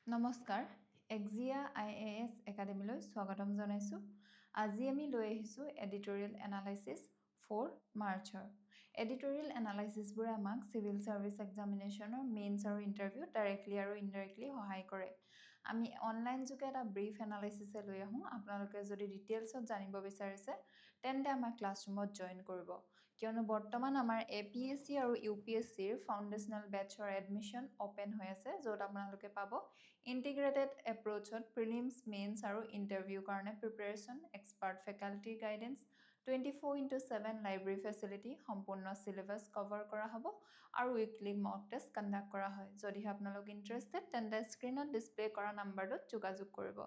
নমস্কাৰ AXIA IAS একাডেমীলৈ স্বাগতম জনাইছো আজি আমি লৈ আহিছো এডিটৰিয়েল এনালাইসিস ফৰ মাৰ্চৰ এডিটৰিয়েল এনালাইসিস বোৰে আমাক সিভিল সাৰ্ভিস এক্সামিনেশনৰ মেইনছ আৰু ইন্টাৰভিউ ডাইৰেক্টলি আৰু ইনডাইৰেক্টলি সহায় কৰে আমি অনলাইন যোগে এটা ব্ৰিফ এনালাইসিস লৈ আহো আপোনালোকে যদি ডিটেইলছত জানিব বিচাৰিছে তেন্তে আমাৰ ক্লাছৰুমত জয়েন কৰিব কিয়নো বৰ্তমান আমাৰ APSC আৰু UPSC ৰ ফাউণ্ডেশনাল বেটচৰ এডমিশন ওপেন হৈ আছে য'ত আপোনালোকে পাব Integrated approach on prelims, mains আৰু interview কাৰণে preparation, expert faculty guidance, 24/7 library facility, সম্পূৰ্ণ syllabus cover কৰা হ'ব আৰু weekly mock test conduct কৰা হয়। যদি আপোনালোক interested তেন্তে স্ক্ৰিনত ডিসপ্লে কৰা নম্বৰটোত যোগাযোগ কৰিব।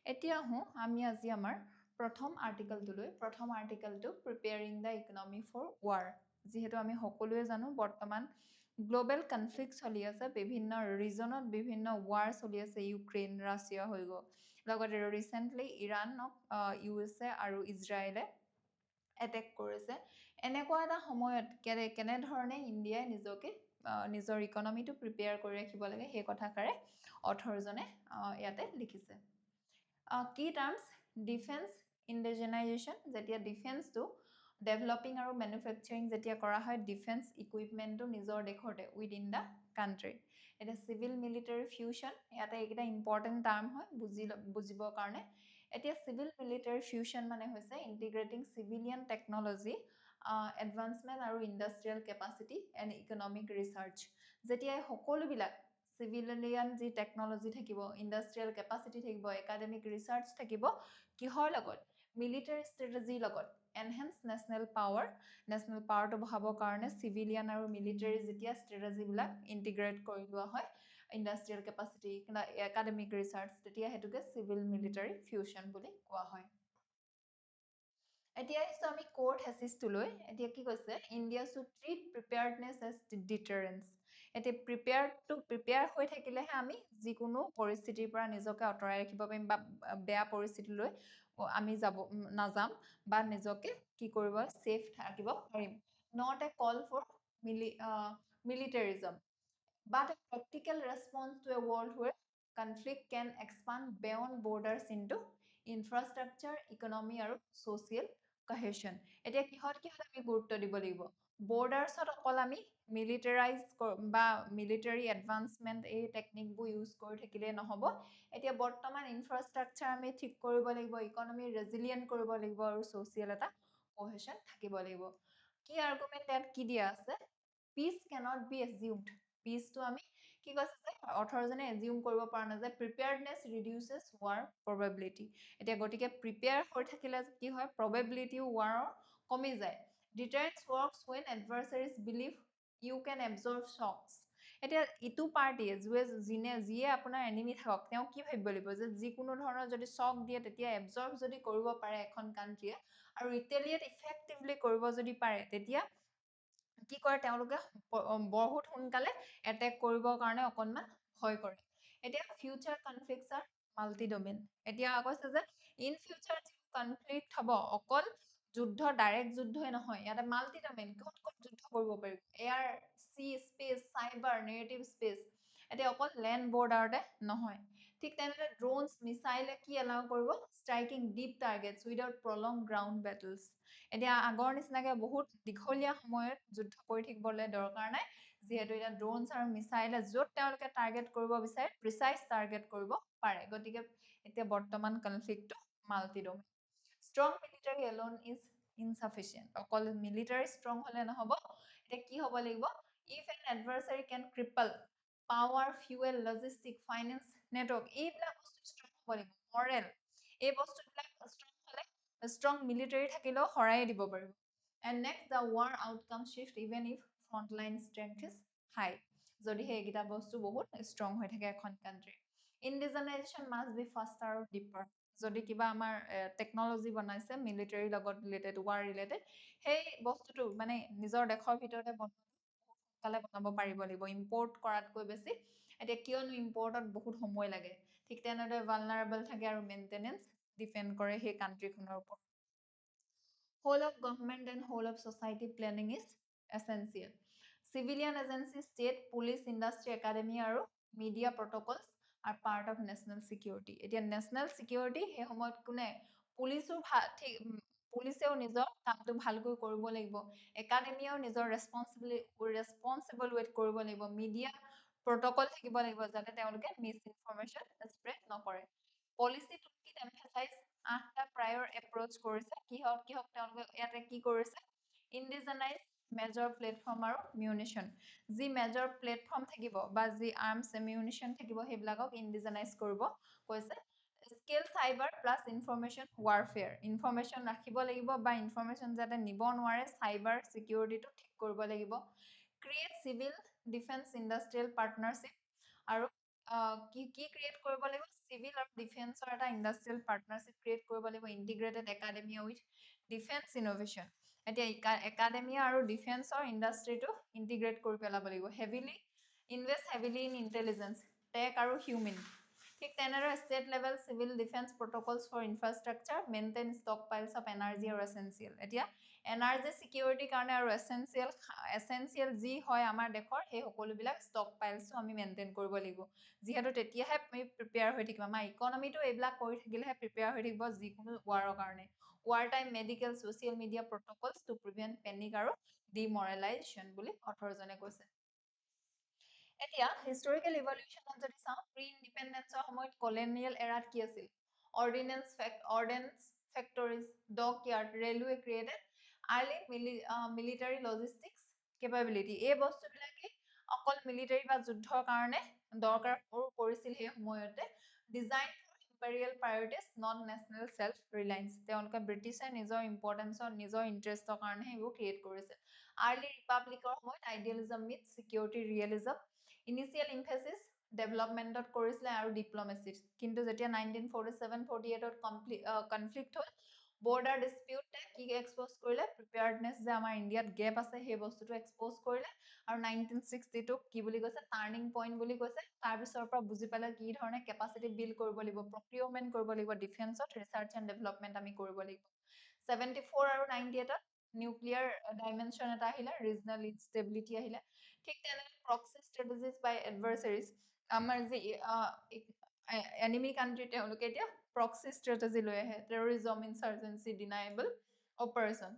এতিয়া আমি আজি আমাৰ প্ৰথম আৰ্টিকেলটো লৈ প্ৰথম আৰ্টিকেলটো preparing the economy for war যেহেতু আমি সকলোৱে জানো বৰ্তমান গ্লোবাল কনফ্লিক্ট চলি আছে বিভিন্ন ৰিজনত বিভিন্ন ওয়াৰ চলি আছে ইউক্ৰেইন ৰাছিয়া হৈ গ'ল লগতে ৰিসেন্টলি ইৰানক USA আৰু ইজৰাইলে এটেক কৰিছে এনেকুৱা এটা সময়ত কেনে ধৰণে ইণ্ডিয়াই নিজকে নিজৰ ইকনমিটো প্ৰিপেয়াৰ কৰি ৰাখিব লাগে সেই কথাকাৰে অথৰজনে ইয়াতে লিখিছে কি টাৰ্মছ ডিফেন্স ইন্ডিজেনাইজেশন যেতিয়া ডিফেন্সটো ডেভেলপিং আৰু ম্যানুফ্যাকচাৰিং যেতিয়া কৰা হয় ডিফেন্স ইকুইপমেন্টটো নিজৰ দেশতে উইদিন দা কান্ট্ৰি এটা সিভিল মিলিটাৰী ফিউশন ইয়াতে এটা ইম্পৰ্টেন্ট টাৰ্ম হয় বুজিবৰ কাৰণে এতিয়া সিভিল মিলিটাৰী ফিউশন মানে হৈছে ইন্টিগ্ৰেটিং সিভিলিয়ান টেকনলজি এডভান্সমেন্ট আৰু industrial capacity and economic research যেতিয়া সকলো বিলাক সিভিলিয়ান যি টেকনলজি থাকিব ইন্ডাষ্ট্ৰিয়েল কেপাসিটি থাকিব একাডেমিক ৰিসাৰ্চ থাকিব কিহৰ লগত মিলিটাৰী ষ্ট্ৰেটেজি লগত এনহেন্স নেশনেল পাৱাৰটো বহাবৰ কাৰণে সিভিলিয়ান আৰু মিলিটাৰী যেতিয়া ষ্ট্ৰেটেজি বিলাক ইন্টিগ্ৰেট কৰি লোৱা হয় ইন্ডাষ্ট্ৰিয়েল কেপাসিটি একাডেমিক ৰিসাৰ্চ তেতিয়া হেতুকে সিভিল মিলিটাৰী ফিউশন বুলি কোৱা হয় এতিয়া আমি কোৰ থেসিসটো লৈ এতিয়া কি কৈছে ইন্ডিয়া শুড ট্ৰিট প্ৰিপেয়াৰ্ডনেস এজ ডিটাৰেন্স এতিয়া প্ৰিপেয়াৰ হৈ থাকিলেহে আমি যিকোনো পৰিস্থিতিৰ পৰা নিজকে অতৰাই ৰাখিব পাৰিম বা বেয়া পৰিস্থিতিলৈ আমি নাযাম বা নিজকে কি কৰিব সেফ থাকিব পাৰিম not a call for militarism but a practical response to a world where conflict can expand beyond borders into infrastructure economy আৰু social cohesion এতিয়া কিহত আমি গুৰুত্ব দিব লাগিব বৰ্ডাৰছত অকল আমি মিলিটাৰাইজ বা মিলিটাৰী এডভান্সমেন্ট এই টেকনিকবোৰ ইউজ কৰি থাকিলে নহব এতিয়া বৰ্তমান ইনফ্ৰাষ্ট্ৰাকচাৰ আমি ঠিক কৰিব লাগিব ইকনমি ৰেজিলিয়েন্ট কৰিব লাগিব আৰু সোশিয়াল এটা কোহেশন থাকিব লাগিব কি আৰ্গুমেন্ট ইয়াত কি দিয়া আছে peace cannot be assumed peace to আমি কি কৈছে যে অথৰজনে এজিউম কৰিব পৰা না যে preparedness reduces war probability এতিয়া গটিকে প্ৰিপেয়াৰ হৈ থাকিলে কি হয় probability war কমি যায় deterrence works when adversaries believe you can absorb shocks এতিয়া ইটো পাৰ্টি যিয়ে আপোনাৰ এনিমি থাকক তেওঁ কি ভাবিব লাগিব যে যিকোনো ধৰণৰ যদি শক দিয়ে তেতিয়া এবজৰ্ব যদি কৰিব পাৰে এখন কান্ট্ৰিয়ে আৰু ৰিটেলিয়েট ইফেক্টিভলি কৰিব যদি পাৰে তেতিয়া কি কৰে তেওঁলোকে বহুত সোনকালে এটেক কৰিবৰ কাৰণে অকনমান ভয় কৰে এতিয়া future conflicts R multi domain এতিয়া কৈছে যে ইন ফিউচাৰ কনফ্লিক্ট হ'ব অকল যুদ্ধ ডাইৰেক্ট যুদ্ধই নহয় ইয়াতে মাল্টি ডোমেইন ক'ত যুদ্ধ কৰিব পাৰিব এয়াৰ সি স্পেস সাইবাৰ নেৰেটিভ স্পেস এতিয়া অকল ল্যান্ড বৰ্ডাৰতে নহয় ঠিক তেনেদৰে ড্ৰোনস মিসাইলে কি এলাউ কৰিব ষ্ট্ৰাইকিং ডিপ টাৰ্গেটস উইদাউট প্ৰলং গ্ৰাউণ্ড বেটলছ এতিয়া আগৰ নিচিনাকে বহুত দীঘলীয়া সময়ত যুদ্ধ কৰি থাকিবলৈ দৰকাৰ নাই যেহেতু এটা ড্ৰোনস আৰু মিসাইলে য'ত তেওঁলোকে টাৰ্গেট কৰিব বিচাৰে প্ৰিসাইজ টাৰ্গেট কৰিব পাৰে গতিকে এতিয়া বৰ্তমান কনফ্লিক্টটো multi domain strong military alone is insufficient অকল military strong হলে নহব এটা কি হ'ব লাগিব if an adversary can cripple power fuel logistic finance network এইবিলাক বস্তু strong হ'ব লাগিব moral এই বস্তুবিলাক strong হলে strong military থাকিলেও হৰাই দিব পাৰিব and next the war outcome shift even if frontline strength is high যদি হেগিটা বস্তু বহুত strong হৈ থাকে এখন country indigenization must be faster or deeper যদি কিবা আমাৰ টেকনলজি বনাইছে মিলিটাৰী লগত ৰিলেটেড ওয়াৰ ৰিলেটেড সেই বস্তুটো মানে নিজৰ দেশৰ ভিতৰতে কালে বনাব পাৰিব লাগিব ইম্পৰ্ট কৰাতকৈ বেছি এতিয়া কিয়নো ইম্পৰ্টত বহুত সময় লাগে ঠিক তেনেদৰে ভালনাৰেবল থাকে আৰু মেইনটেনেন্স ডিপেন্ড কৰে সেই কান্ট্ৰিখনৰ ওপৰত whole of government and whole of society planning is essential civilian agency state police industry academy আৰু media protocols are part of national security. এতিয়া national security সেই সময়ত কোনে পুলিচো ঠিক পুলিচেও নিজৰ কামটো ভালকৈ কৰিব লাগিব একাডেমিয়াও নিজৰ ৰেসপন্সিবল ৱেট কৰিব লাগিব মিডিয়া প্ৰটোকল থাকিব লাগিব যাতে তেওঁলোকে মিস ইনফৰমেশন স্প্ৰেড নকৰে পলিসি টুলকিট এমফাসাইজ 8টা প্ৰায়ৰ এপ্ৰোচ কৰিছে কিহক তেওঁলোকে ইয়াতে কি কৰিছে ইন্ডিজেনাইজ মেজৰ প্লেটফৰ্ম আৰু মিউনিশন যি মেজৰ প্লেটফৰ্ম থাকিব বা যি আৰ্মছ মিউনিশন থাকিব হেবিলাকক ইন্ডিজেনাইজ কৰিব কৈছে scale cyber plus information warfare information ৰাখিব লাগিব বা ইনফৰমেশন যাতে নিব নোৱাৰে সাইবাৰ সিকিউৰিটিটো ঠিক কৰিব লাগিব create civil defence industrial partnership আৰু কি ক্ৰিয়েট কৰিব লাগিব সিভিল আৰু ডিফেন্সৰ এটা ইন্ডাষ্ট্ৰিয়েল পাৰ্টনাৰশ্বিপ ক্ৰিয়েট কৰিব লাগিব integrated academia with defence innovation এতিয়া একাডেমিয়া আৰু ডিফেন্সৰ ইন্ডাষ্ট্ৰিটো ইন্টিগ্ৰেট কৰি পেলাব লাগিব invest heavily in intelligence tech আৰু হিউমেন ঠিক তেনেদৰে state level civil defence protocols for infrastructure maintain stockpiles of energy আৰু এসেনশিয়েল এতিয়া এনাৰ্জি সিকিউৰিটিৰ কাৰণে আৰু এসেনশিয়েল যি হয় আমাৰ দেশৰ সেই সকলোবিলাক ষ্টক পাইলছও আমি মেইনটেইন কৰিব লাগিব যিহেতু তেতিয়াহে আমি প্ৰিপেয়াৰ হৈ থাকিম আমাৰ ইকনমিটো এইবিলাক কৰি থাকিলেহে প্ৰিপেয়াৰ হৈ থাকিব যিকোনো ৱাৰৰ কাৰণে war time medical social media protocols to prevent panic আৰু ডিমৰেলাইজেশ্যন বুলি অথৰজনে কৈছে এতিয়া হিষ্টৰিকেল ইভলিউশনত যদি চাওঁ প্ৰি ইন্ডিপেন্ডেন্সৰ সময়ত কলোনিয়েল এৰাত কি আছিল ordnance factories dockyard railway created early military logistics capability এই বস্তুবিলাকে অকল মিলিটাৰী বা যুদ্ধৰ কাৰণে দৰকাৰ কৰিছিল সেই সময়তে design imperial priorities non national self reliance তেওঁলোকে ব্ৰিটিছে নিজৰ ইম্পৰ্টেন্সৰ নিজৰ ইন্টাৰেষ্টৰ কাৰণে এইবোৰ ক্ৰিয়েট কৰিছে আৰ্লি ৰিপাব্লিকৰ সময়ত idealism meet security realism initial emphasis ডেভেলপমেন্টত কৰিছিলে আৰু ডিপ্লোমেসিত কিন্তু যেতিয়া 1947-48ত কনফ্লিক্ট হ'ল বৰ্ডাৰ ডিসপিউট কি এক্সপোজ কৰিলে প্ৰিপেয়াৰ্ডনেস যে আমাৰ ইণ্ডিয়াত গেপ আছে সেই বস্তুটো এক্সপোজ কৰিলে আৰু 1962 কি বুলি কৈছে টাৰ্নিং পইণ্ট বুলি কৈছে তাৰ পিছৰ পৰা বুজি পালে কি ধৰণে কেপাসিটি বিল্ড কৰিব লাগিব প্ৰকিউৰমেন্ট কৰিব লাগিব ডিফেন্সত ৰিসাৰ্চ এণ্ড ডেভেলপমেন্ট আমি কৰিব লাগিব 74 আৰু 98ত নিউক্লিয়াৰ ডাইমেনশন এটা আহিলে ৰিজনাল ইনষ্টেবিলিটি আহিলে ঠিক তেনেদৰে প্ৰক্সি ষ্ট্ৰেটেজিজ বাই এডভাৰ্চাৰিজ আমাৰ যে এনিমি কান্ট্ৰি তেওঁলোকে এতিয়া প্ৰক্সি ষ্ট্ৰেটেজি লৈ আহে টেৰৰিজম ইনসাৰ্জেন্সি ডিনাইবল অপাৰেশ্যন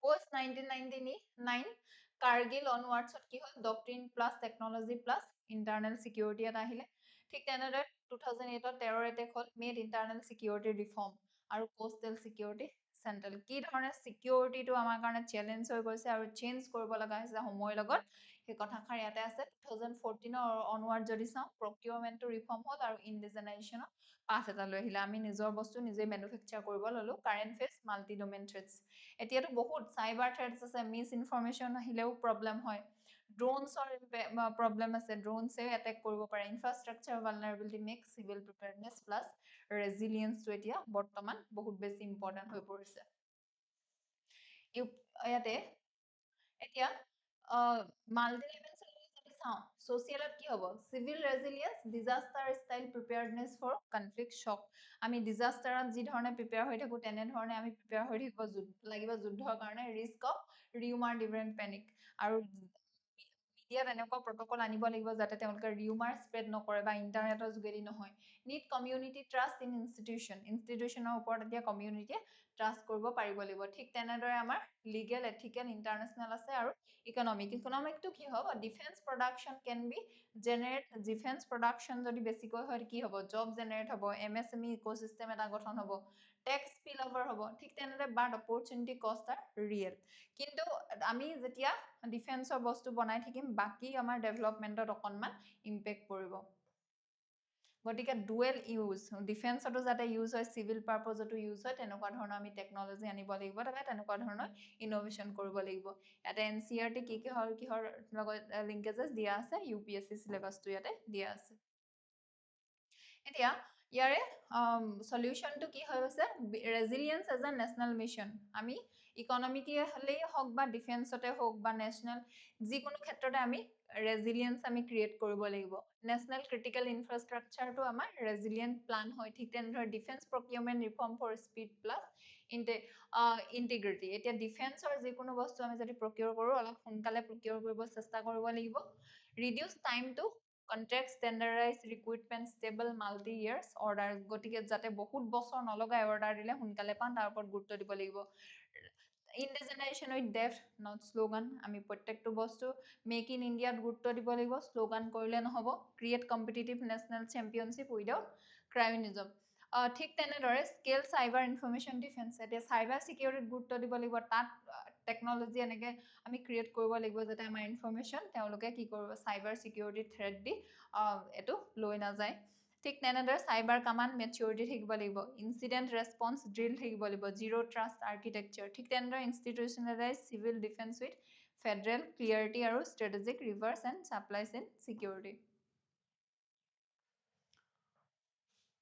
পোষ্ট 1999 কাৰ্গিল অনৱাৰ্ডছত কি হ'ল doctrine plus technology plus internal security এটা আহিলে ঠিক তেনেদৰে 2008ত টেৰৰ এটেক হ'ল মেড ইণ্টাৰনেল সিকিউৰিটি ৰিফৰ্ম আৰু কোষ্টেল সিকিউৰিটি চেন্ট্ৰেল কি ধৰণে সিকিউৰিটিটো আমাৰ কাৰণে চ্যালেঞ্জ হৈ গৈছে আৰু চেঞ্জ কৰিব লগা হৈছে সময়ৰ লগত সেই কথাষাৰ ইয়াতে আছে 2014 অনৱাৰ্ড যদি চাওঁ প্ৰকিউৰমেন্টটো ৰিফৰ্ম হ'ল আৰু ইণ্ডিজেনাইজেশ্যনৰ পাথ এটা লৈ আহিলে আমি নিজৰ বস্তু নিজে মেনুফেকচাৰ কৰিব ললো কাৰেন্ট ফেস মাল্টি ডোমেইন থ্ৰেটস এতিয়াতো বহুত সাইবাৰ থ্ৰেটস আছে মিস ইনফৰমেশন আহিলেও প্ৰবলেম হয় ড্ৰোনছৰ প্ৰবলেম আছে ড্ৰোনছে এটেক কৰিব পাৰে ইনফ্ৰাষ্ট্ৰাকচাৰ ভালনাৰেবিলিটি মেক সিভিল প্ৰিপেয়াৰনেছ প্লাছ ৰেজিলিয়েন্সটো এতিয়া বৰ্তমান বহুত বেছি ইম্পৰ্টেন্ট হৈ পৰিছে ইয়াতে এতিয়া মাল্টি লেভেল যদি চাওঁ সোশিয়েলত কি হ'ব civil resilience disaster style preparedness for conflict shock আমি ডিজাস্টাৰত যি ধৰণে প্ৰিপেয়াৰ হৈ থাকো তেনে ধৰণে আমি প্ৰিপেয়াৰ হৈ থাকিব লাগিব যুদ্ধৰ কাৰণে risk of rumour different panic আৰু মিডিয়াত এনেকুৱা প্ৰটোকল আনিব লাগিব যাতে তেওঁলোকে ৰিউমাৰ স্প্ৰেড নকৰে বা ইন্টাৰনেটৰ যোগেদি নহয় নিড কমিউনিটি ট্ৰাষ্ট ইন ইনষ্টিটিউচনৰ ওপৰত এতিয়া কমিউনিটিয়ে ট্ৰাষ্ট কৰিব পাৰিব লাগিব ঠিক তেনেদৰে আমাৰ লিগেল এথিকেল ইন্টাৰনেশ্যনেল আছে আৰু ইকনমিকটো কি হ'ব defence production can be generate defence production যদি বেছিকৈ হয় কি হ'ব জব জেনাৰেট হ'ব এমএসএমই ইকোসিস্টেম এটা গঠন হ'ব টেক্স স্পিল ওভাৰ হ'ব ঠিক তেনেদৰে but opportunity cost are real কিন্তু আমি যেতিয়া ডিফেন্সৰ বস্তু বনাই থাকিম বাকি আমাৰ ডেভেলপমেন্টত অকনমান ইম্পেক্ট পৰিব গতিকে ডুৱেল ইউজ ডিফেন্সতো যাতে ইউজ হয় সিভিল পাৰপজতো ইউজ হয় তেনেকুৱা ধৰণৰ আমি টেকনলজি আনিব লাগিব তেনেকুৱা ধৰণৰ ইনোভেশন কৰিব লাগিব ইয়াতে এনসিআৰটি কিহৰ লগত লিংকেজেস দিয়া আছে ইউপিএসসি সিলেবাসটো ইয়াতে দিয়া আছে এতিয়া ইয়াৰে সলিউশনটো কি হৈ গৈছে resilience as a national mission আমি ইকনমিকে হলেই হওক বা ডিফেন্সতে হওক বা নেশনেল যিকোনো ক্ষেত্ৰতে আমি ৰেজিলিয়েন্স আমি ক্ৰিয়েট কৰিব লাগিব নেশনেল ক্ৰিটিকেল ইনফ্ৰাষ্ট্ৰাকচাৰটো আমাৰ ৰেজিলিয়েন্ট প্লান হয় ঠিক তেনেদৰে defence procurement reform for speed plus integrity এতিয়া ডিফেন্সৰ যিকোনো বস্তু আমি যদি প্ৰকিউৰ কৰো অলপ সোনকালে প্ৰকিউৰ কৰিব চেষ্টা কৰিব লাগিব reduce time to contract standardise recruitment stable multi years order গতিকে যাতে বহুত বছৰ নলগাই অৰ্ডাৰ দিলে সোনকালে পাম তাৰ ওপৰত গুৰুত্ব দিব লাগিব ইণ্ডিজেনাইজেশ্যন উইথ ডেফ নট শ্লোগান আমি প্ৰত্যেকটো বস্তু মেক ইন ইণ্ডিয়াত গুৰুত্ব দিব লাগিব শ্লোগান কৰিলে নহ'ব create competitive national championship without cronyism ঠিক তেনেদৰে স্কেল চাইবাৰ ইনফৰমেশ্যন ডিফেন্স এতিয়া চাইবাৰ ছিকিউৰিটিত গুৰুত্ব দিব লাগিব তাত টেকন'লজি এনেকৈ আমি ক্ৰিয়েট কৰিব লাগিব যাতে আমাৰ ইনফৰমেশ্যন তেওঁলোকে কি কৰিব চাইবাৰ ছিকিউৰিটি থ্ৰেট দি এইটো লৈ নাযায় ঠিক তেনেদৰে চাইবাৰ কমাণ্ড মেচিউৰিটি থাকিব লাগিব ইনচিডেণ্ট ৰেছপন্স ড্ৰিল থাকিব লাগিব জিৰ' ট্ৰাষ্ট আৰ্কিটেকচাৰ ঠিক তেনেদৰে ইনষ্টিটিউচনেলাইজ চিভিল ডিফেন্স উইথ ফেডাৰেল ক্লিয়াৰিটি আৰু strategic reverse and supply chain security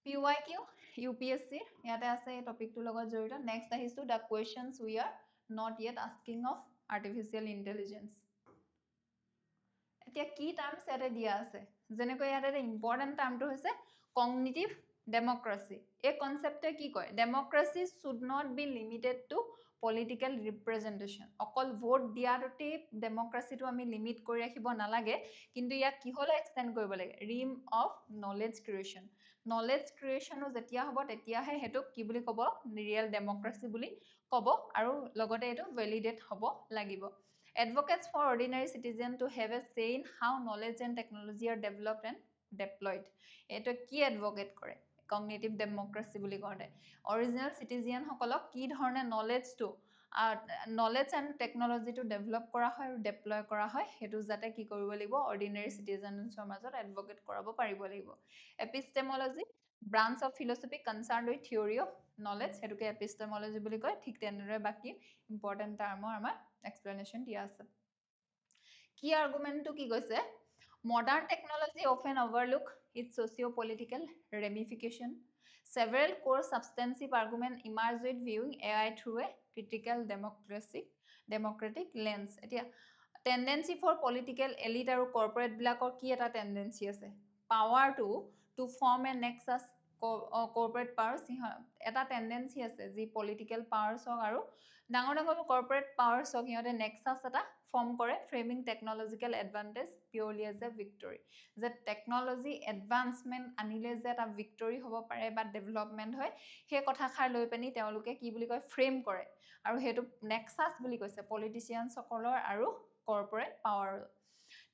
PYQ UPSC ইয়াতে আছে এই টপিকটোৰ লগত জড়িত নেক্সট আহিছোঁ the questions we are not yet asking of artificial intelligence এতিয়া কি টাৰ্মছ ইয়াতে দিয়া আছে যেনেকৈ ইয়াতে এটা ইম্পৰ্টেণ্ট টাৰ্মটো হৈছে কগনিটিভ ডেমক্ৰেচি এই কনচেপ্টে কি কয় democracy should not be limited to political representation অকল ভোট দিয়াটোতেই ডেমক্ৰেচিটো আমি লিমিট কৰি ৰাখিব নালাগে কিন্তু ইয়াক কিহলৈ এক্সটেণ্ড কৰিব লাগে ৰিম অফ নলেজ ক্ৰিয়েশ্যনো যেতিয়া হ'ব তেতিয়াহে সেইটোক কি বুলি ক'ব ৰিয়েল ডেমক্ৰেচি বুলি ক'ব আৰু লগতে এইটো ভেলিডেট হ'ব লাগিব Advocates for ordinary citizens to have a say in how knowledge and technology are developed and deployed. এইটো কি এডভোকেট কৰে কগনিটিভ ডেমক্ৰেচি বুলি কওঁতে অৰিজিনেল চিটিজেনসকলক কি ধৰণে নলেজটো নলেজ এণ্ড টেকনলজিটো ডেভেলপ কৰা হয় আৰু ডেপ্লয় কৰা হয় সেইটো যাতে কি কৰিব লাগিব অৰ্ডিনেৰী চিটিজেনছৰ মাজত এডভোকেট কৰাব পাৰিব লাগিব epistemology branch of philosophy concern with theory of knowledge সেইটোকে এপিষ্টেমলজি বুলি কয় ঠিক তেনেদৰে বাকী ইম্পৰ্টেণ্ট টাৰ্মৰ আমাৰ এক্সপ্লেনেশ্যন দিয়া আছে কি আৰ্গুমেণ্টটো কি কৈছে modern technology often overlook its socio' political ramification several core substantive argument emerge with viewing AI through a critical democratic lens এতিয়া tendency for political elite আৰু corporate বিলাকৰ কি এটা tendency আছে power to form a nexus corporate powers এটা tendency আছে যি political powers হওক আৰু ডাঙৰ ডাঙৰ corporate powers হওক সিহঁতে nexus এটা form কৰে framing technological advantage purely as a victory যে টেকনলজি এডভান্সমেণ্ট আনিলে যে এটা ভিক্টৰী হ'ব পাৰে বা ডেভেলপমেণ্ট হয় সেই কথাষাৰ লৈ পেনি তেওঁলোকে কি বুলি কয় ফ্ৰেম কৰে আৰু সেইটো নেক্সাছ বুলি কৈছে পলিটিচিয়ানসকলৰ আৰু corporate power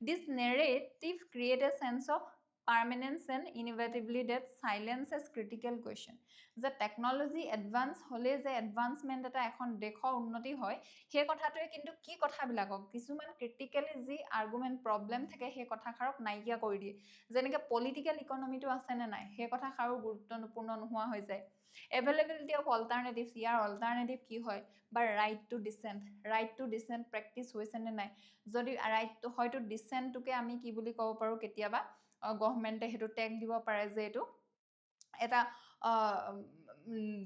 this narrative create a sense of permanence and inevitably that silences critical question যে টেকনলজি এডভান্স হলে যে এডভান্সমেন্ট এটা এখন দেশৰ উন্নতি হয় সেই কথাটোৱে কিন্তু কি কথাবিলাকক কিছুমান ক্ৰিটিক্যালি যি আৰ্গুমেন্ট প্ৰবলেম থাকে সেই কথাষাৰক নাইকিয়া কৰি দিয়ে যেনেকৈ পলিটিক্যাল ইকনমিটো আছে নে নাই সেই কথাষাৰো গুৰুত্বপূৰ্ণ নোহোৱা হৈ যায় availability of alternatives year alternative কি হয় বা ৰাইট টু ডিসেন্ট প্ৰেক্টিছ হৈছে নে নাই যদি ৰাইট হয়তো ডিসেন্টটোকে আমি কি বুলি ক'ব পাৰো কেতিয়াবা গভৰ্ণমেণ্টে সেইটো টেগ দিব পাৰে যে এইটো এটা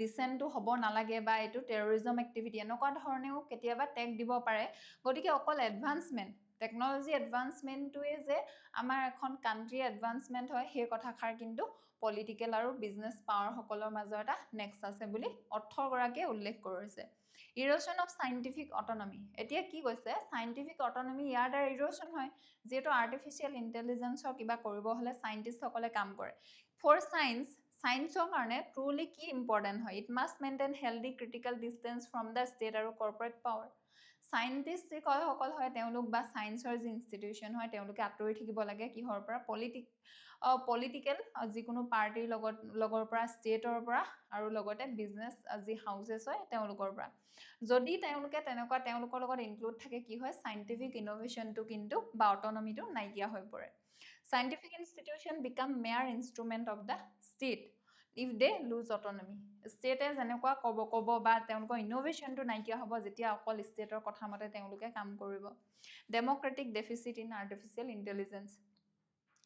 ডিসেন্টটো হ'ব নালাগে বা এইটো টেৰৰিজম এক্টিভিটি এনেকুৱা ধৰণেও কেতিয়াবা টেগ দিব পাৰে গতিকে অকল এডভান্সমেণ্ট টেকনলজি এডভান্সমেণ্টটোৱে যে আমাৰ এখন কাণ্ট্ৰি এডভান্সমেণ্ট হয় সেই কথাষাৰ কিন্তু পলিটিকেল আৰু বিজনেছ পাৱাৰসকলৰ মাজৰ এটা নেক্সট আছে বুলি অৰ্থগৰাকীয়ে উল্লেখ কৰিছে ইৰোশ্যন অফ চাইণ্টিফিক অটনমি এতিয়া কি কৈছে চাইণ্টিফিক অটনমি ইয়াৰ দ্বাৰা ইৰোশ্যন হয় যেহেতু আৰ্টিফিচিয়েল ইণ্টেলিজেন্সৰ কিবা কৰিব হ'লে চাইণ্টিষ্টসকলে কাম কৰে ফৰ সায়েন্সৰ কাৰণে ট্ৰুলি কি ইম্পৰ্টেণ্ট হয় it must maintain healthy critical distance from the state আৰু কৰ্পৰেট পাৱাৰ সায়েন্টিষ্ট যিসকল হয় তেওঁলোক বা সায়েন্সৰ যি ইনষ্টিটিউশ্যন হয় তেওঁলোকে আঁতৰি থাকিব লাগে কিহৰ পৰা পলিটিকেল যিকোনো পাৰ্টিৰ লগৰ পৰা ষ্টেটৰ পৰা আৰু লগতে বিজনেছ যি হাউচেছ হয় তেওঁলোকৰ পৰা যদি তেওঁলোকে তেনেকুৱা তেওঁলোকৰ লগত ইনক্লুড থাকে কি হয় সাইণ্টিফিক ইনোভেশ্যনটো কিন্তু বা অটনমিটো নাইকিয়া হৈ পৰে scientific institution become mere instrument of the state if they lose autonomy state যেনেকুৱা ক'ব বা তেওঁলোকৰ ইনোভেশ্যনটো নাইকিয়া হ'ব যেতিয়া অকল ষ্টেটৰ কথা মতে তেওঁলোকে কাম কৰিব democratic deficit in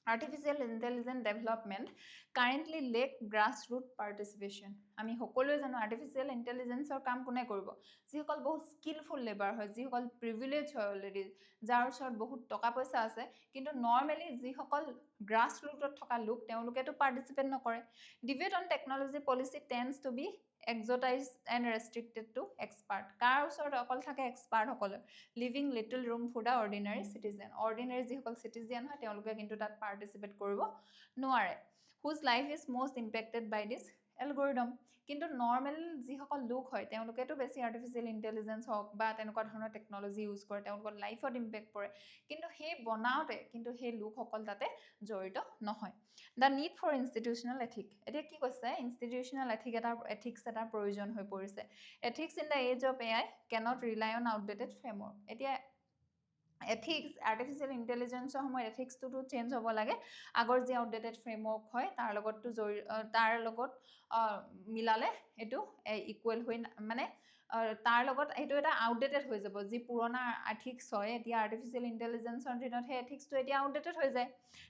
artificial intelligence development currently lack grassroots participation আমি সকলোৱে জানো artificial intelligence ৰ কাম কোনে কৰিব যিসকল বহুত স্কিলফুল লেবাৰ হয় যিসকল প্ৰিভিলেজ হয় অলৰেডি যাৰ ওচৰত বহুত টকা পইচা আছে কিন্তু নৰ্মেলি যিসকল গ্ৰাছৰুটত থকা লোক তেওঁলোকেতো পাৰ্টিচিপেট নকৰে debate on technology policy tends to be exotized and restricted to expert. কাৰ ওচৰত অকল থাকে এক্সপাৰ্ট সকল leaving little room for the ordinary citizen ordinary যিসকল চিটিজেন হয় তেওঁলোকে কিন্তু তাত পাৰ্টিচিপেট কৰিব নোৱাৰে whose life is most impacted by this algorithm কিন্তু নৰ্মেল যিসকল লোক হয় তেওঁলোকেতো বেছি আৰ্টিফিচিয়েল ইন্টেলিজেন্স হওক বা তেনেকুৱা ধৰণৰ টেকনলজি ইউজ কৰে তেওঁলোকৰ লাইফত ইম্পেক্ট পৰে কিন্তু সেই বনাওতে কিন্তু সেই লোকসকল তাতে জড়িত নহয় the need for institutional ethic এতিয়া কি কৈছে institutional ethics এটা প্ৰয়োজন হৈ পৰিছে ethics in the age of AI cannot rely on outdated framework এতিয়া ethics artificial intelligence সময়ত ethics to change হ'ব লাগে আগৰ যে outdated framework হয় তাৰ লগত মিলালে এটো ইকুৱেল হৈ মানে তাৰ লগত এটো এটা আউটডেটেড হৈ যাব যি পুৰণা ethics হয় এতিয়া artificial intelligence ৰ দিনত হে ethics to এতিয়া আউটডেটেড হৈ যায়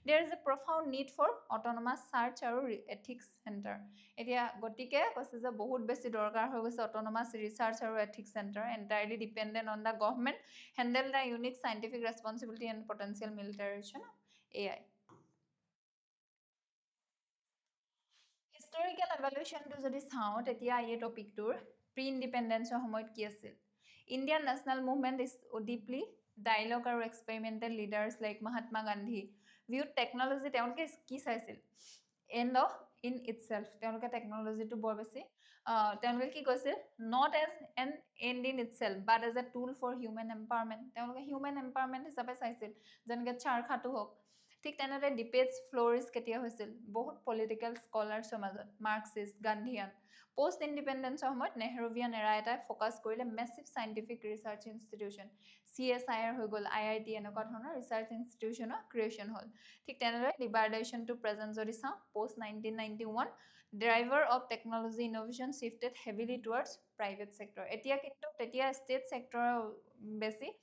there is a profound need for autonomous search আৰু ethics center এতিয়া গটিকে কৈছে যে বহুত বেছি দৰকাৰ হৈ গৈছে autonomous research আৰু ethics center entirely dependent on the government handle the unique scientific responsibility and potential militarization of AI historical evaluation to যদি চাও তেতিয়া এই টপিকটোৰ প্ৰি ইন্ডিপেন্ডেন্সৰ সময়ত কি আছিল Indian national movement is deeply dialogue আৰু experimental leaders like Mahatma Gandhi viewed technology তেওঁলোকে কি চাইছিল end of in itself তেওঁলোকে টেকনলজি টো বৰ বেছি তেওঁলোকে কি কৈছিল not as an end in itself but as a tool for human empowerment তেওঁলোকে human empowerment হিচাপে চাইছিল যেনেকৈ চাৰখাটো হওক ঠিক তেনেদৰে ডিবেটছ ফ্লৰিছ কেতিয়া হৈছিল বহুত পলিটিক্যাল স্কলাৰছৰ মাজত মাৰ্কসিষ্ট গান্ধীয়ান পোষ্ট ইন্ডিপেন্ডেন্সৰ সময়ত নেহৰুভিয়ান এৰা এটা ফোকাস কৰিলে massive scientific research institution CSIR হৈ গল IIT এনেকুৱা ধৰণৰ ৰিসাৰ্চ ইনষ্টিটিউশনৰ ক্ৰিয়েচন হল ঠিক তেনেদৰে লিবাৰেশন টু প্ৰেজেন্ট যদি চাও post 1991 driver of technology innovation shifted heavily towards private sector এতিয়া কিন্তু তেতিয়া ষ্টেট সেক্টৰৰ বেছি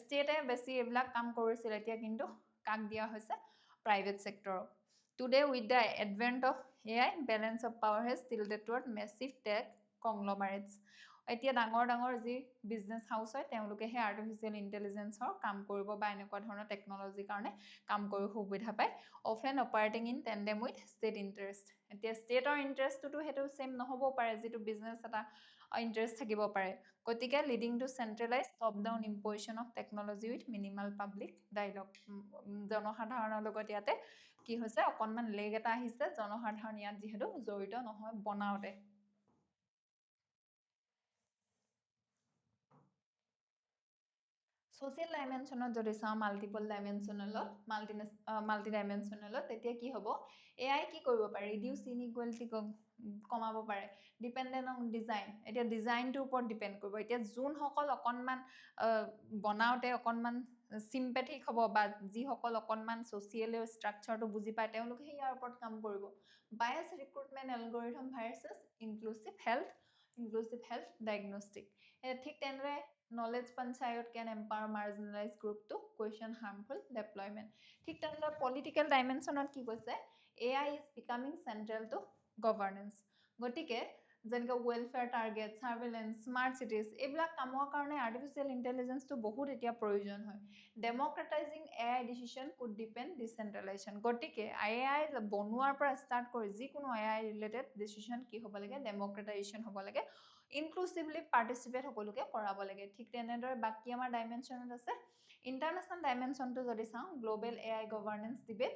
ষ্টেটে বেছি এইবিলাক কাম কৰিছিল এতিয়া কিন্তু কাক দিয়া হৈছে private sector Today, with the advent of AI, balance of power has tilted toward massive tech conglomerates. এতিয়া ডাঙৰ যি বিজনেস হাউস হয় তেওঁলোকে হে আৰ্টিফিশিয়াল ইন্টেলিজেন্সৰ কাম কৰিব বা এনেকুৱা ধৰণৰ টেকনলজিৰ কাৰণে কাম কৰি সুবিধা পায় often operating in tandem with state interest এতিয়া ষ্টেটৰ ইন্টাৰেষ্টটো হেতু সেম নহব পাৰে যেটো বিজনেস এটা ইন্টাৰেষ্ট থাকিব পাৰে গতিকে leading to centralise top down imposition of technology with minimal public dialogue জনসাধাৰণৰ লগত ইয়াতে কি হৈছে অকনমান লেগ এটা আহিছে জনসাধাৰণ ইয়াত যেহেতু জড়িত নহয় বনাওতে social dimensionত যদি চাও মাল্টিপল ডাইমেনশনালত মাল্টি ডাইমেনশনালত তেতিয়া কি হ'ব AI কি কৰিব পাৰে ৰিডিউস ইনইকুয়ালিটি কমাব পাৰে ডিপেন্ডেন্ট অন ডিজাইন এতিয়া ডিজাইনটোৰ ওপৰত ডিপেন্ড কৰিব এতিয়া যোন সকল অকনমান বনাওতে অকনমান সিম্পেথিক হ'ব বা যি সকল অকনমান সোশিয়েল স্ট্ৰাকচাৰটো বুজি পায় তেওঁলোকে ইয়াৰ ওপৰত কাম কৰিব bias recruitment algorithm versus inclusive health diagnostic ঠিক তেনেদৰে knowledge panchayat can empower marginalized group to question harmful deployment ঠিক তেনেদৰে political dimensionত কি কৈছে AI is becoming central to governance গটিকে যেনেকৈ welfare target surveillance smart cities এইবিলাক কামৰ কাৰণে artificial intelligence to বহুত এতিয়া প্ৰয়োজন হয় democratizing AI decision could depend decentralization গটিকে AI বনোৱাৰ পৰা ষ্টাৰ্ট কৰি যিকোনো AI related decision কি হ'ব লাগে democratization হ'ব লাগে inclusively participate সকলোকে কৰাব লাগে ঠিক তেনেদৰে বাকি আমাৰ ডাইমেনশনত আছে ইন্টাৰনেশ্যনেল ডাইমেনশনটো যদি চাও গ্লোবাল AI গভৰ্নেন্স ডিবেট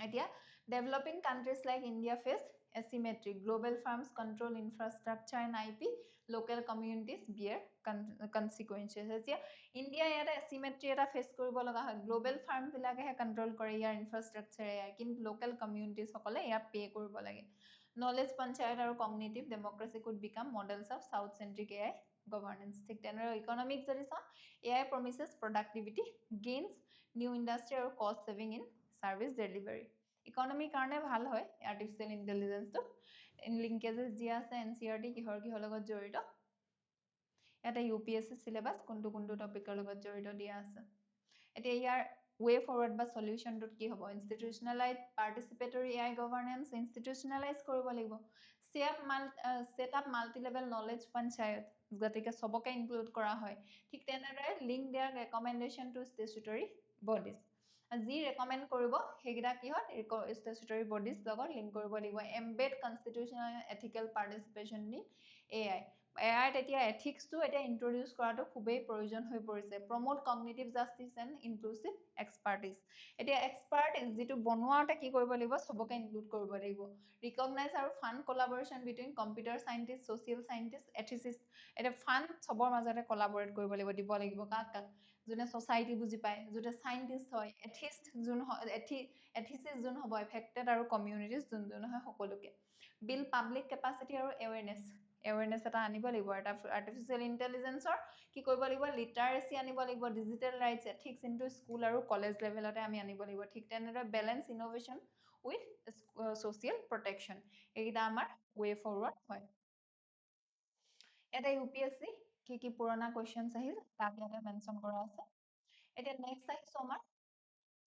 এতিয়া developing countries like India face asymmetry global firms control infrastructure and IP local communities bear consequences এতিয়া ইন্ডিয়া ইয়াতে asymmetry এটা ফেস কৰিব লগা হয় গ্লোবাল ফাৰ্ম বিলাকেহে কন্ট্ৰোল কৰে ইয়াৰ ইনফ্ৰাষ্ট্ৰাকচাৰ কিন্তু লোকাল কমিউনিটিজ সকলে ইয়াত পে কৰিব লাগে knowledge panchayat আৰু cognitive democracy could become models of south centric AI governance ঠিক তেনেদৰে economic যদি চাও AI promises productivity gains new industry আৰু cost saving in service delivery economy কাৰণে ভাল হয় artificial intelligence টো linkages দিয়া আছে NCERT কিহৰ লগত জড়িত এটা UPSC syllabus কোনটো টপিকৰ লগত জড়িত দিয়া আছে এতিয়া ইয়াৰ way forward বা solution টোত কি হ'ব institutionalized participatory AI governance institutionalize কৰিব লাগিব set up multi level knowledge panchayat গতিকে সবকে ইনক্লুড কৰা হয় ঠিক তেনেদৰে লিংক দেয়াৰ ৰেকমেন্ডেশন টু স্ট্যাটুটৰী বডিজ যি ৰেকমেণ্ড কৰিব সেইকেইটা কিহত ষ্টেচুটৰী বডিজ লগত লিংক কৰিব লাগিব embed constitutional ethical participation in AI এআইত এতিয়া এথিক্সটো এতিয়া ইন্ট্ৰডিউচ কৰাটো খুবেই প্ৰয়োজন হৈ পৰিছে প্ৰমোট কগনিটিভ জাষ্টিস এণ্ড ইনক্লুসিভ এক্সপাৰ্টিজ এতিয়া এক্সপাৰ্ট যিটো বনোৱাতে কি কৰিব লাগিব সবকে ইনক্লুড কৰিব লাগিব ৰিকগনাইজ আৰু ফাণ্ড কোলাবৰেশ্যন বিটুইন কম্পিউটাৰ সাইন্টিষ্ট সোশিয়েল সাইন্টিষ্ট এথিচিষ্ট এটা ফাণ্ড সবৰ মাজতে কোলাবৰেট কৰিব লাগিব দিব লাগিব কাক যোনে সোসাইটি বুজি পায় যোনে সাইন্টিষ্ট হয় এথিষ্ট যোন এথিচিষ্ট যোন হ'ব এফেক্টেড আৰু কমিউনিটিজ যোন হয় সকলোকে বিল পাব্লিক কেপাচিটি আৰু এৱেৰনেছ এটা আনিব লাগিব এটা আৰ্টিফিচিয়েল ইন্টেলিজেন্সৰ কি কৰিব লাগিব লিটাৰেসি আনিব লাগিব digital rights ethics into school আৰু কলেজ লেভেলতে আমি আনিব লাগিব ঠিক তেনেদৰে balance innovation with social protection এইটা আমাৰ ৱে ফৰৱাৰ্ড হয় এটা ইউপিএসসি কি পুৰণা কোৱেশ্চনছ আহিল তাক ইয়াতে মেনশন কৰা আছে এতিয়া নেক্সট আহিছো আমাৰ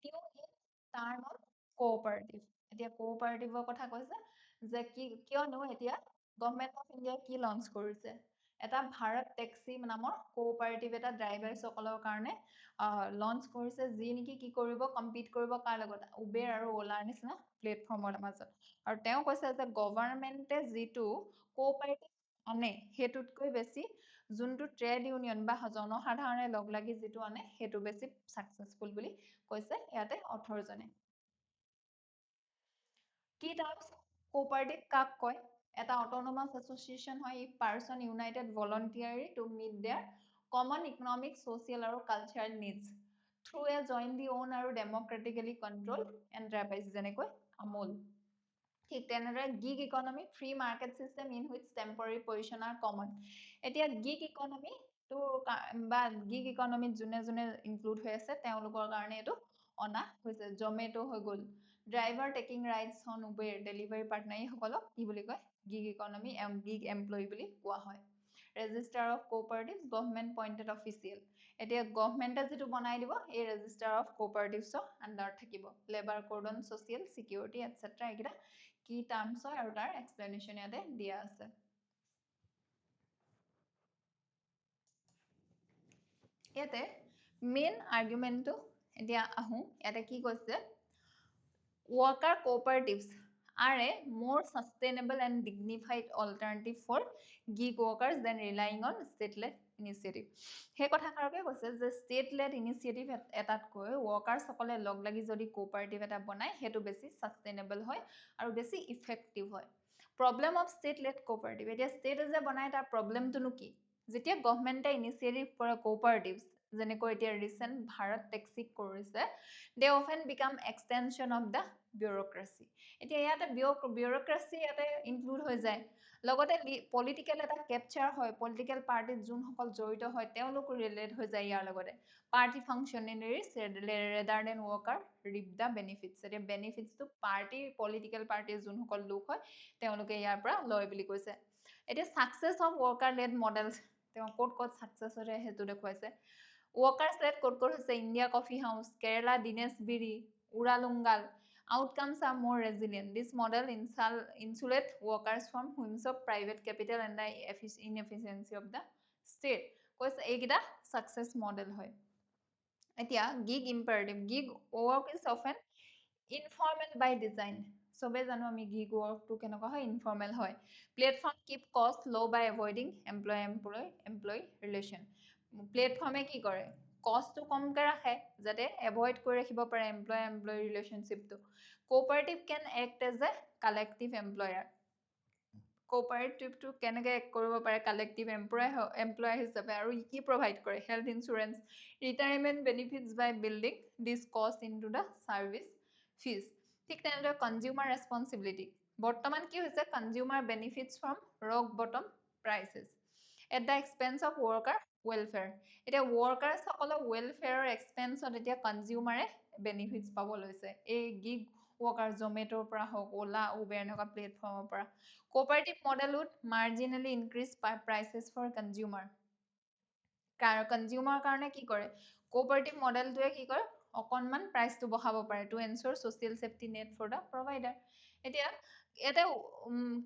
Q in term of cooperative এতিয়া কোঅপাৰেটিভৰ কথা কৈছে যে কি কিয়নো এতিয়া গভৰ্নমেন্ট অফ ইণ্ডিয়া কি লঞ্চ কৰিছে এটা ভাৰত টেক্সি নামৰ কোঅপাৰেটিভ এটা ড্ৰাইভাৰ সকলৰ কাৰণে লঞ্চ কৰিছে যি নেকি কি কৰিব কম্পিট কৰিব কাৰ লগত উবেৰ আৰু ওলাৰ নিচিনা প্লেটফৰ্মৰ মাজত আৰু তেওঁ কৈছে যে গভৰ্নমেন্টে যিটো কোঅপাৰেটিভ আনে হেতুতকৈ বেছি যোনটো ট্ৰেড ইউনিয়ন বা জনসাধাৰণে লগ লাগি যিটো আনে হেতু বেছি সাকসেসফুল বুলি কৈছে ইয়াতে অথৰজনে কি টাৰ্মছ কোঅপাৰেটিভ কাক কয় এটা অটোনমাস এসোসিয়েশন হয় if person united voluntarily to meet their common economic social আৰু cultural needs through a jointly own আৰু ডেমক্ৰেটিক্যালি কন্ট্ৰোল এন্টাৰপ্ৰাইজ যেনেকৈ আমুল ঠিক তেনেদৰে gig economy free market system in which temporary position are common এতিয়া gig economy তো বা gig ইকনমিত যোনে যোনে ইনক্লুড হৈ আছে তেওঁলোকৰ কাৰণে এটো অনা হৈছে জমেটো হৈ গল driver taking rides on Uber delivery partner সকলক কি বুলি কয় গিগ ইকনমি গিগ এমপ্লয়ী বুলি কোৱা হয় register of cooperative government pointed official এতিয়া গভৰ্নমেন্টে যেটো বনাই দিব এই ৰেজিষ্টাৰ অফ কোঅপাৰেটিভছৰ আন্ডাৰত থাকিব লেবাৰ কোডন সোশিয়েল সিকিউৰিটি এটসেট্ৰা একিটা কি টাৰ্মছ হয় আৰু তাৰ এক্সপ্লেনেশ্যন ইয়াতে দিয়া আছে ইয়াতে মেইন আৰ্গুমেন্টটো এতিয়া আহো ইয়াতে কি কৈছে worker cooperatives are a more sustainable and dignified alternative for gig workers than relying on state-led initiative. সেই কথাষাৰকে কৈছে যে state-led initiative এটাতকৈ workers সকলে লগ লাগি যদি cooperative এটা বনায় হেতু বেছি sustainable হয় আৰু বেছি effective হয় problem of state-led cooperative এতিয়া state যে বনায় তাৰ problemটো কি যেতিয়া গভৰ্নমেন্টে ইনিচিয়েটিভ কৰে কোঅপাৰেটিভছ যেনেকৈ এতিয়া ৰিসেন্ট ভাৰত টেক্সি কৰিছে they often become extension of the bureaucracy এতিয়া ইয়াতে bureaucracy ইয়াতে ইনক্লুড হৈ যায় লগতে পলিটিক্যাল এটা ক্যাপচাৰ হয় পলিটিক্যাল পাৰ্টি যোন সকল জড়িত হয় তেওঁলোক ৰিলেট হৈ যায় ইয়াৰ লগতে পাৰ্টি ফাংশনাৰীজ ৰেডাৰ দেন ওয়াৰ্কাৰ ৰিপ দা বেনিফিটস এতিয়া বেনিফিটসটো পাৰ্টি পলিটিক্যাল পাৰ্টি যোন সকল লোক হয় তেওঁলোকে ইয়াৰ পৰা লয় বুলি কৈছে এতিয়া success of worker lead models তেওঁ কোট সাকসেস হৈছে হেতু দেখুৱাইছে workers led কোট হৈছে ইন্ডিয়া কফি হাউস কেৰালা দিনেশ বিৰি উৰালুংগাল outcomes are more resilient this model insulate workers from whims of private capital and the inefficiency of the state কৈছে এইকিটা success model হয় এতিয়া gig imperative gig work is often informal by design সবে জানো আমি gig work to কেনেকুৱা হয় informal হয় platform keep cost low by avoiding employee relation প্লেটফৰ্মে কি কৰে কষ্টটো কমকে ৰাখে যাতে এভয়েড কৰি ৰাখিব পাৰে এমপ্লয় ৰিলেশনশিপটো cooperative can act as a collective employer কোঅপাৰেটিভটো কেনেকৈ এক কৰিব পাৰে কালেক্টিভ এমপ্লয়াৰ হিচাপে আৰু কি প্ৰভাইড কৰে health insurance retirement benefits by building this cost into the service fees ঠিক তেনেদৰে কনজিউমাৰ ৰেসপন্সিবিলিটি বৰ্তমান কি হৈছে consumer benefits from rock bottom prices at the expense of worker welfare এতিয়া workers সকলৰ welfare expenseত এতিয়া কনজিউমাৰে বেনিফিটস পাব লৈছে এই গিগ worker জমেটোৰ পৰা হওক ওলা উবেৰ এনেকুৱা প্লেটফৰ্মৰ পৰা cooperative model would marginally increase prices for consumer consumer কাৰণে কি কৰে কোঅপাৰেটিভ মডেলটোৱে কি কৰে অকনমান প্ৰাইসটো বঢ়াব পাৰে to ensure social safety net for the provider এতিয়া এটা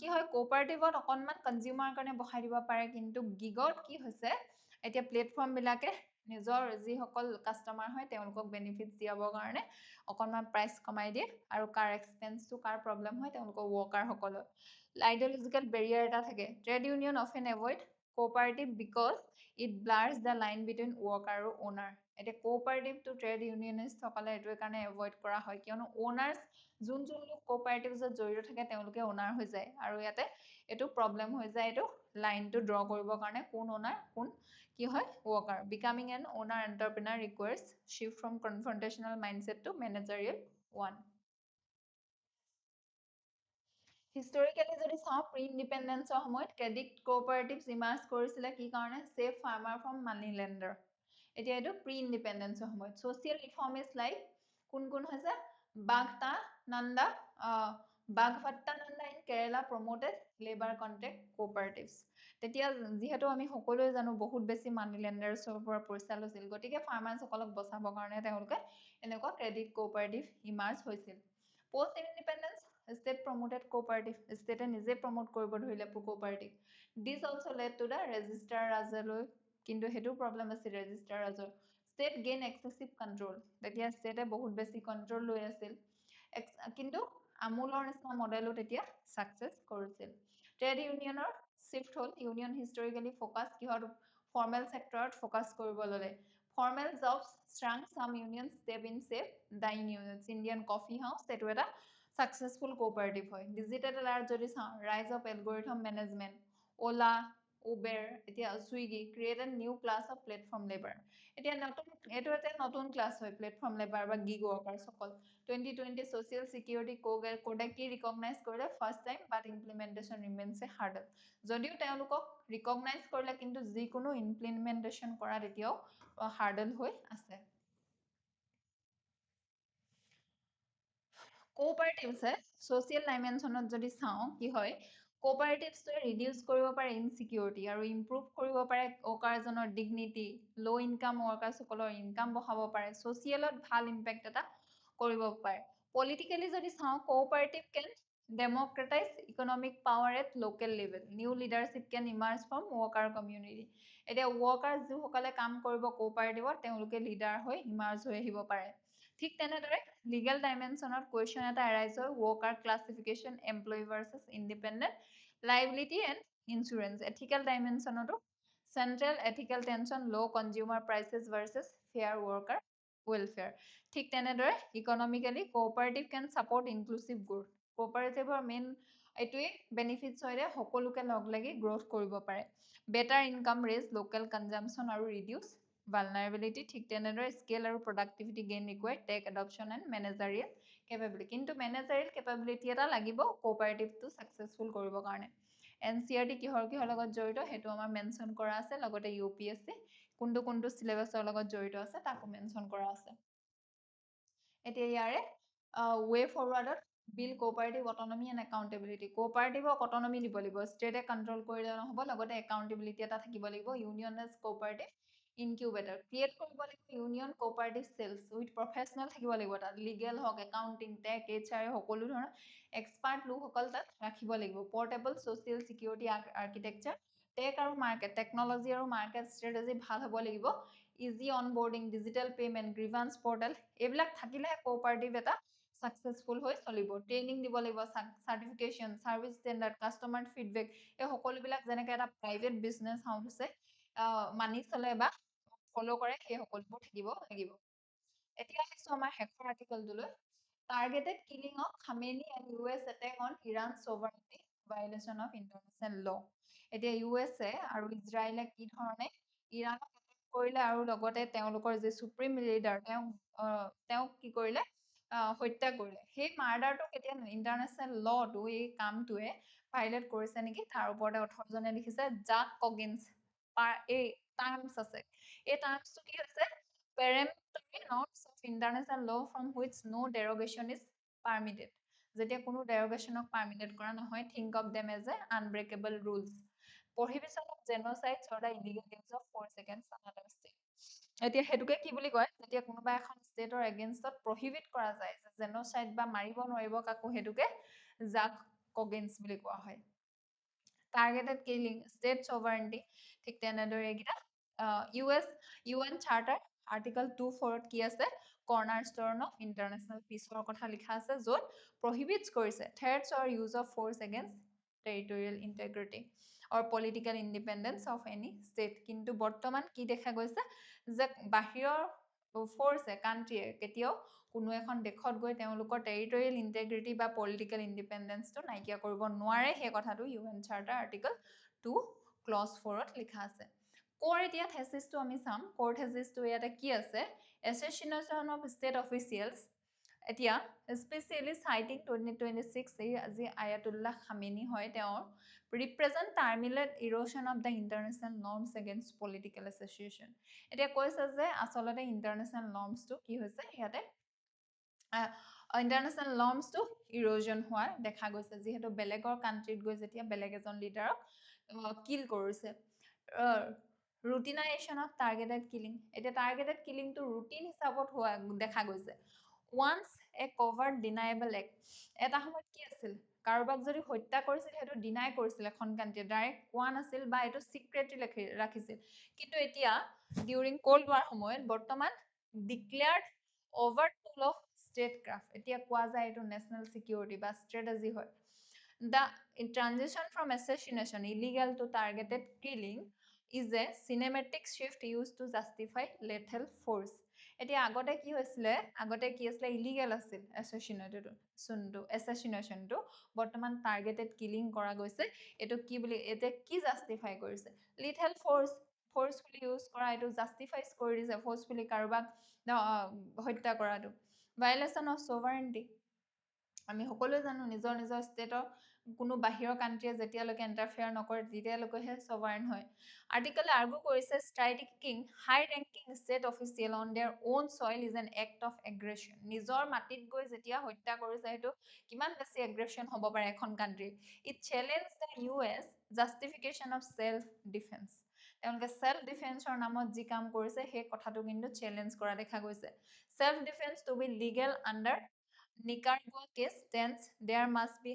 কি হয় কোঅপাৰেটিভত অকনমান কনজিউমাৰ কাৰণে বঢ়াই দিব পাৰে কিন্তু গিগত কি হৈছে এতিয়া প্লেটফৰ্ম বিলাকে নিজৰ যিসকল কাষ্টমাৰ হয় তেওঁলোকক বেনিফিটছ দিয়াবৰ কাৰণে অকণমান প্ৰাইচ কমাই দিয়ে আৰু কাৰ এক্সপেন্সটো কাৰ প্ৰব্লেম হয় তেওঁলোকৰ ৱৰ্কাৰসকলৰ আইডিয়লজিকেল বেৰিয়াৰ এটা থাকে trade union often avoid cooperative because it blurs the line between worker আৰু অ'নাৰ এতিয়া কোঅপাৰেটিভ টু ট্ৰেড ইউনিয়নিষ্টসকলে এইটোৰ কাৰণে এভইড কৰা হয় কিয়নো অ'নাৰ্ছ যোন লোক কোঅপাৰেটিভছত জড়িত থাকে তেওঁলোকে অ'নাৰ হৈ যায় আৰু ইয়াতে এইটো প্ৰব্লেম হৈ যায় এইটো লাইনটো ড্ৰ কৰিবৰ কাৰণে কোন অ'নাৰ কোন কি হয় worker becoming an owner entrepreneur requires shift from confrontational mindset to managerial one historically যদি চাওঁ প্ৰি ইণ্ডিপেণ্ডেঞ্চৰ সময়ত ক্ৰেডিট কোঅপাৰেটিভছ ইমাৰ্জ কৰিছিলে কি কাৰণে save farmer from money lander এতিয়া এইটো প্ৰি ইণ্ডিপেণ্ডেঞ্চৰ সময়ত ছ'চিয়েল ৰিফৰ্মিষ্ট লাইক কোন হৈছে Vagbhatananda Vagbhatananda in Kerala promoted labour contract cooperatives তেতিয়া যিহেতু আমি সকলোৱে জানো বহুত বেছি মানি লেণ্ডাৰ্ছৰ পৰা পইচা লৈছিল গতিকে ফাৰ্মাৰ্ছসকলক বচাবৰ কাৰণে তেওঁলোকে এনেকুৱা ক্ৰেডিট কোঅপাৰেটিভ ইমাৰ্জ হৈছিল post independence state promoted cooperative ষ্টেটে নিজে প্ৰমোট কৰিব ধৰিলে cooperative this also' led to the registrar ৰাজলৈ কিন্তু সেইটো প্ৰব্লেম আছিল ৰেজিষ্টাৰ ৰাজৰ ষ্টেট গেইন এক্সেচিভ কণ্ট্ৰল তেতিয়া ষ্টেটে বহুত বেছি কণ্ট্ৰল লৈ আছিল কিন্তু আমুলৰ নিচিনা মডেলো তেতিয়া ছাকচেছ কৰিছিল ট্ৰেড ইউনিয়নৰ শিফ্ট হ'ল ইউনিয়ন হিষ্টৰিকেলি ফ'কাছ কিহত ফৰ্মেল ছেক্টৰত ফ'কাছ কৰিব ল'লে formal jobs shrank some union step in ছেভ ডাইন ইউনিয়নছ ইণ্ডিয়ান কফি হাউচ এইটো এটা ছাকচেছফুল কোঅপাৰেটিভ হয় ডিজিটেল এলাৰ্ট যদি চাওঁ rise of algorithm management Ola Uber এতিয়া Swiggy create a new class of platform labour এতিয়া এইটো এটা নতুন ক্লাছ হয় প্লেটফৰ্ম লেবাৰ বা গিগ ৱৰ্কাৰসকল 2020 ছ'চিয়েল চিকিউৰিটি কোডে কি ৰিকগনাইজ কৰিলে ফাৰ্ষ্ট টাইম বাট ইমপ্লিমেণ্টেশ্যন ৰিমেইনছ এ হাৰ্ডল যদিও তেওঁলোকক ৰিকগনাইজ কৰিলে কিন্তু যিকোনো ইমপ্লিমেণ্টেশ্যন কৰাত এতিয়াও হাৰ্ডল হৈ আছে কোঅপাৰেটিভছে ছ'চিয়েল ডাইমেনশ্যনত যদি চাওঁ কি হয় কোঅপাৰেটিভছটোৱে ৰিডিউচ কৰিব পাৰে ইনচিকিউৰিটি আৰু ইম্প্ৰুভ কৰিব পাৰে ৱৰ্কাৰজনৰ ডিগনিটি ল' ইনকাম ৱৰ্কাৰ্ছসকলৰ ইনকাম বঢ়াব পাৰে ছ'চিয়েলত ভাল ইম্পেক্ট এটা কৰিব পাৰে পলিটিকেলি যদি চাওঁ cooperative can democratise economic power at local level new leadership can emerge from worker community এতিয়া ৱৰ্কাৰ যিসকলে কাম কৰিব কোঅপাৰেটিভত তেওঁলোকে লিডাৰ হৈ ইমাৰ্জ হৈ আহিব পাৰে ঠিক তেনেদৰে লিগেল ডাইমেনশ্যনত কুৱেশ্যন এটা এৰাইজ হয় worker classification employee versus independent liability and insurance ethical ডাইমেনশ্যনতো central ethical tension low' consumer prices versus fair worker welfare ঠিক তেনেদৰে economically cooperative can support inclusive growth কোঅপাৰেটিভৰ মেইন এইটোৱেই বেনিফিটছ হয় যে সকলোকে লগ লাগি গ্ৰ'থ কৰিব পাৰে better income raise local consumption আৰু ৰিডিউচ ভালনাৰেবিলিটি ঠিক তেনেদৰে স্কেল আৰু productivity gain required tech adoption and managerial capability কিন্তু মেনেজাৰিয়েল কেপেবিলিটি এটা লাগিব কোঅপাৰেটিভটো ছাকচেছফুল কৰিবৰ কাৰণে NCERT কিহৰ লগত জড়িত সেইটো আমাৰ মেনশ্যন কৰা আছে লগতে UPSC কোনটো চিলেবাছৰ লগত জড়িত আছে তাকো মেনশ্যন কৰা আছে এতিয়া ইয়াৰে ৱে ফৰৱাৰ্ডত বিল কোঅপাৰেটিভ অটনমি এণ্ড একাউণ্টেবিলিটি কোঅপাৰেটিভক অটনমি দিব লাগিব ষ্টেটে কণ্ট্ৰল কৰিলে নহ'ব লগতে একাউণ্টেবিলিটি এটা থাকিব লাগিব union as cooperative incubator create কৰিব লাগিব union cooperative cells with professional থাকিব লাগিব তাত লিগেল হওক একাউণ্টিং টেক HR সকলো ধৰণৰ এক্সপাৰ্ট লোকসকল তাত ৰাখিব লাগিব portable social security architecture tech আৰু মাৰ্কেট টেকনলজি আৰু মাৰ্কেট ষ্ট্ৰেটেজি ভাল হ'ব লাগিব easy onboarding digital payment grievance portal এইবিলাক থাকিলেহে কোঅপাৰেটিভ এটা ছাকচেছফুল হৈ চলিব ট্ৰেইনিং দিব লাগিব certification service standard customer feedback এই সকলোবিলাক যেনেকৈ এটা প্ৰাইভেট বিজনেছ হাউচে মানি চলে বা ফ'ল' কৰে সেই সকলোবোৰ থাকিব লাগিব এতিয়া আহিছোঁ আমাৰ শেষৰ আৰ্টিকলটোলৈ targeted killing of Khamenei and US attack on Iran sovereignty violation of international law এতিয়া USA আৰু ইজৰাইলে কি ধৰণে ইৰাণক এটেক কৰিলে আৰু লগতে তেওঁলোকৰ যি সুপ্ৰিম লিডাৰ তেওঁক কি কৰিলে হত্যা কৰিলে সেই মাৰ্ডাৰটো কেতিয়া ইণ্টাৰনেশ্যনেল লটো এই কামটোৱে ভাইলেট কৰিছে নেকি তাৰ ওপৰতে 18 জনে লিখিছে জাক কগিন্স এই টাৰ্মছ আছে এই টাৰ্মছটো কি হৈছে peremptory norms of international law from which no derogation is permitted যেতিয়া কোনো derogation permitted কৰা নহয় think of them as a unbreakable rules prohibition of genocide or the illegal use of force against another state এতিয়া হেতুকে কি বুলি কয় যেতিয়া কোনোবা এখন ষ্টেটৰ এগেইনষ্টত প্ৰহিবিট কৰা যায় যে জেনোসাইড বা মাৰিব নোৱাৰিব কাকো হেতুকে জাক কগিন্স বুলি কোৱা হয় টাৰ্গেটেড কিলিং ষ্টেট সভাৰেণ্টি ঠিক তেনেদৰে এইকেইটা US UN Charter Article 2(4) কি আছে cornerstone of international peace ৰ কথা লিখা আছে য'ত prohibits কৰিছে threats or use of force against territorial integrity or political independence of any state কিন্তু বৰ্তমান কি দেখা গৈছে যে বাহিৰৰ ফোৰ্সে কান্ট্ৰিয়ে কেতিয়াও কোনো এখন দেশত গৈ তেওঁলোকৰ টেৰিটৰিয়েল ইন্টিগ্ৰিটি বা পলিটিক্যাল ইন্ডিপেন্ডেন্সটো নাইকিয়া কৰিব নোৱাৰে সেই কথাটো ইউএন চাৰ্টাৰ আৰ্টিকল 2 ক্লজ 4 ত লিখা আছে কোৰ এতিয়া থেসিসটো আমি চাম কোৰ থেসিসটো ইয়াতে কি আছে এসোসিয়েশন অফ ষ্টেট অফিচিয়েলস এতিয়া স্পেশালি সাইটিং 2026 এই আজি আয়াতুল্লাহ খামেনি হয় তেওঁৰ represent terminate erosion of the international norms against political association এতিয়া কৈছে যে আসলতে ইন্টাৰনেশনাল নৰ্মসটো কি হৈছে ইয়াতে ইন্টাৰনেশনাল নৰ্মসটো ইৰোজন হোৱাৰ দেখা গৈছে যেহেতু বেলেগৰ কান্ট্ৰিত গৈ যেতিয়া বেলেগ এজন লিডাৰক কিল কৰিছে ৰুটিনাইজেশন অফ টাৰ্গেটেড কিলিং এটা টাৰ্গেটেড কিলিং টু ৰুটিন হিচাপত হোৱা দেখা গৈছে ওয়ান্স এ কভাৰ্ড ডিনায়েবল এক্ট এটা সময়ত কি আছিল কাৰোবাক যদি হত্যা কৰিছিল হেতু ডিনাই কৰিছিল এখন কান্ট্ৰি ডাইৰেক্ট কোৱা নাছিল বা এটো সিক্ৰেটলি ৰাখিছিল কিন্তু এতিয়া ডিউৰিং কোল্ড ওয়াৰ সময়ত বৰ্তমান ডিক্লেয়াৰ্ড overtool of statecraft এতিয়া কোৱা যায় এটো নেশনাল সিকিউৰিটি বা স্ট্ৰেটেজি হয় the transition from assassination illegal to targeted killing is a cinematic shift used to justify lethal force এতিয়া আগতে কি হৈছিলে আগতে কি আছিল ইলিগেল আছিল assassination টো বৰ্তমান টাৰ্গেটেড কিলিং কৰা গৈছে এটো কি বুলি এতে কি জাস্টিফাই কৰিছে lethal force forcefully ইউজ কৰা এটো জাস্টিফাইজ কৰি দিছে ফোৰ্সফুলি কাৰোবাক হত্যা কৰাটো ভায়োলেশন অফ সভাৰেণ্টি আমি সকলোৱে জানো নিজৰ নিজৰ ষ্টেটৰ কোনো বাহিৰৰ কান্ট্ৰিয়ে যেতিয়ালৈকে ইন্টাৰফেয়াৰ নকৰে তেতিয়ালৈকেহে সভাৰেন হয় আৰ্টিকল আৰ্গু কৰিছে striking high ranking state official on their own soil is an act of aggression নিজৰ মাটিত গৈ যেতিয়া হত্যা কৰিছে হেতু কিমান বেছি এগ্ৰেছন হ'ব পাৰে এখন country it challenge the US justification of self defence তেওঁলোকে সেলফ ডিফেন্সৰ নামত যি কাম কৰিছে সেই কথাটো কিন্তু চ্যালেঞ্জ কৰা দেখা গৈছে self defence to be legal under Nicaragua case tense, there must be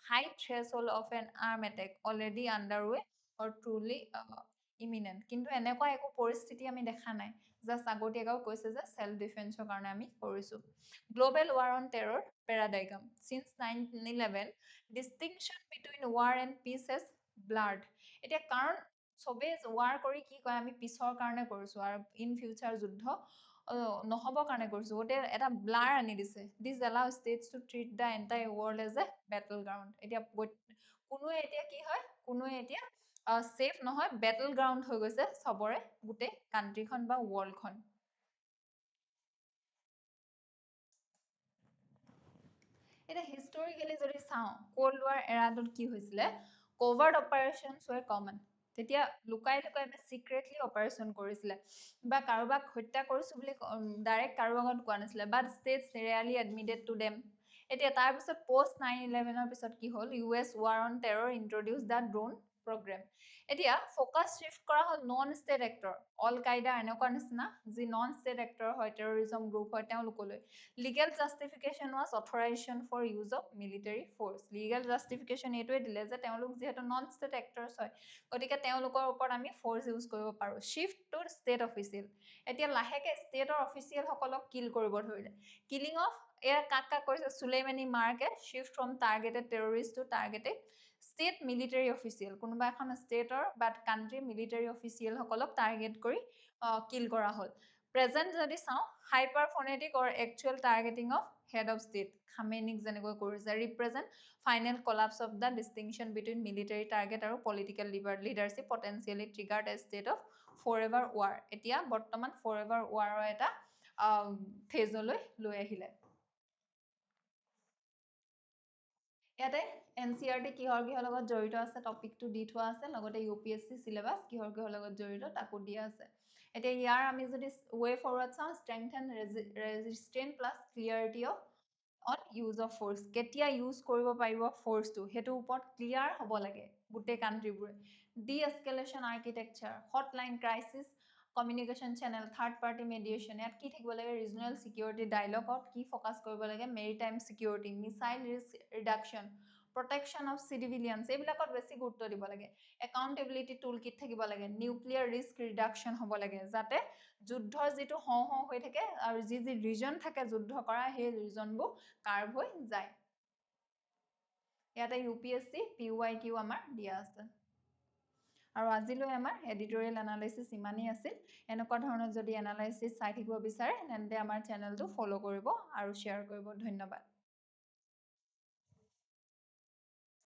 high threshold of an arm attack already underway or truly imminent. কিন্তু এনেকুৱা একো পৰিস্থিতি আমি দেখা নাই জাস্ট আগতীয়াকৈ কৈছে যে সেলফ ডিফেন্সৰ কাৰণে আমি কৰিছো global war on terror paradigm since 9/11 distinction between war and peace has blurred এতিয়া কাৰণ সবে ওয়াৰ কৰি কি কয় আমি পিছৰ কাৰণে কৰিছো আৰু ইন ফিউচাৰ যুদ্ধ নহব কাৰণে কৰিছো ওতে এটা ব্লাৰ আনি দিছে this allows states to treat the entire world as a battleground এতিয়া কোনোৱে এতিয়া কি হয় কোনোৱে এতিয়া সেফ নহয় ব্যাটল গ্ৰাউন্ড হৈ গৈছে সবৰে গুটে কান্ট্ৰিখন বা ওয়াৰ্ল্ডখন এটা হিস্টোৰিক্যালি যদি চাও কোল্ড ওয়াৰ এৰাটোত কি হৈছিলে কভাৰ্ড অপাৰেশনস ওয়াৰ কমন তেতিয়া লুকাই লুকাই বা সিক্ৰেটলি অপাৰেশন কৰিছিলে বা কাৰোবাক হত্যা কৰিছো বুলি ডাইৰেক্ট কাৰো আগত কোৱা নাছিলে but states really admitted to them এতিয়া তাৰ পিছত পোষ্ট 9/11 ৰ পিছত কি হ'ল US war on terror introduce the drone program এতিয়া ফোকাস শিফট কৰা হল non state actor al Qaeda এনেকুৱা নিচিনা যি নন ষ্টেট এক্টৰ হয় টেৰৰিজম গ্ৰুপ হয় তেওঁলোকলৈ legal justification was authorization for use of military force legal justification এটোৱে দিলে যে তেওঁলোক যেহেতু নন ষ্টেট এক্টৰস হয় গতিকে তেওঁলোকৰ ওপৰত আমি ফোৰ্স ইউজ কৰিব পাৰো শিফট টু ষ্টেট অফিচিয়েল এতিয়া লাহেকে ষ্টেটৰ অফিচিয়েল সকলক কিল কৰিব ধৰিলে কিলিং অফ এয়া কাকা কৈছে Soleimani marks shift from targeted terrorist to targeted state military official কোনোবা এখন ষ্টেটৰ বা কান্ট্ৰি মিলিটাৰী অফিচিয়েল সকলক টাৰ্গেট কৰি কিল কৰা হল প্ৰেজেন্ট যদি চাও hyperphonetic or actual targeting of head of state খামেনিক যেনেকৈ কৰিছে represent final collapse of the distinction between military target আৰু political leadership potentially triggered a state of forever war এতিয়া বৰ্তমান forever war ৰ এটা ফেজলৈ লৈ আহিলে ইয়াতে এনসিআৰটি কিহৰ লগত জড়িত আছে টপিকটো দি থোৱা আছে লগতে ইউপিএসসি সিলেবাস কিহৰ লগত জড়িত তাকো দিয়া আছে এতিয়া ইয়াৰ আমি যদি ওয়ে ফৰৱাৰ্ড চাওঁ strengthen resistance plus clarity on use of force কেতিয়া ইউজ কৰিব পাৰিব ফোৰ্সটো হেতু ওপৰত ক্লিয়াৰ হ'ব লাগে গুটে কান্ট্ৰিবোৰে de escalation architecture hotline crisis communication channel third party mediation ইয়াত কি থাকিব লাগে ৰিজনাল সিকিউৰিটি ডায়লগত কি ফোকাস কৰিব লাগে maritime security missile risk reduction protection of civilians এইবিলাকত বেছি গুৰুত্ব দিব লাগে একাউণ্টেবিলিটি টুল কিট থাকিব লাগে নিউক্লিয়াৰ ৰিস্ক ৰিডাকশ্যন হ'ব লাগে যাতে যুদ্ধৰ যিটো হওঁ হৈ থাকে আৰু যি ৰিজন থাকে যুদ্ধ কৰা সেই ৰিজনবোৰ কাৰ্ভ হৈ যায় ইয়াতে UPSC PYQ আমাৰ দিয়া আছে আৰু আজিলৈ আমাৰ এডিটৰিয়েল এনালাইচিছ ইমানেই আছিল এনেকুৱা ধৰণৰ যদি এনালাইচিছ চাই থাকিব বিচাৰে তেন্তে আমাৰ চেনেলটো ফলো কৰিব আৰু শ্বেয়াৰ কৰিব ধন্যবাদ